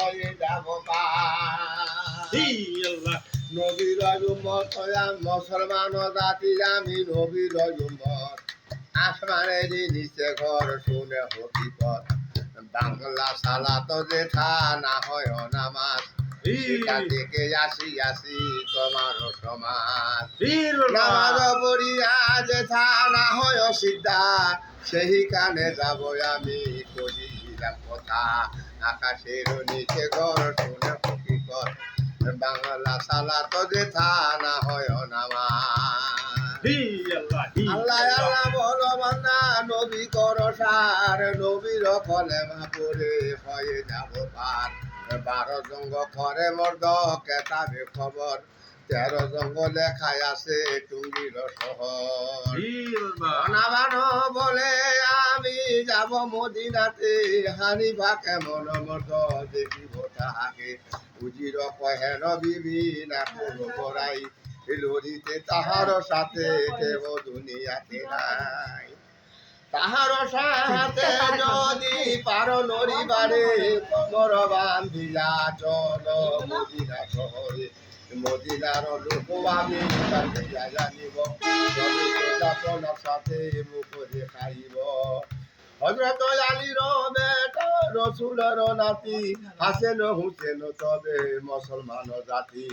হয়ে যাব নবীর উম্মত মুসলমান জাতি আমি নবীর উম্মত আসমানের নিচে ঘর শুনে হকিকত বাংলা সালাত যেথা না হয় নামাজ সেটা থেকে আসি তোমার সমাজ নামাজ পড়িয়া যেথা না হয় সিদ্ধা সেই কানে যাব আমি করিলাম কথা আকাশের নিচে ঘর শুনে হকিকত বাংলা সালাত যেথা না হয় নামাজ আল্লাহ আল্লাহ বলো বান্দা নবী করো সার নবীর কলেমা পড়ে হয়ে যাব পার 12 জঙ্গ করে মর্দ কেতাবে খবর 13 জঙ্গ লেখায় আছে টুঙ্গির শহর অনাবানো বলে আমি যাব মদিনাতে হানিফা কেমন মর্দ দেখিব তাহাকে উজির কহেন বিবি না কোনো করাই লড়িতে তাহার সাথে কেব দুনিয়াতে নাই তাহার সাথে যদি পারো লড়িবারে কমর বান্ধিয়া চল মদিনা শহরে মদিনার লোক আমি জানিব আপনার সাথে মুখ দেখাইব হযরত আলীর বেটা রসুলের নাতি হাসেন হুসেন তবে মুসলমান জাতি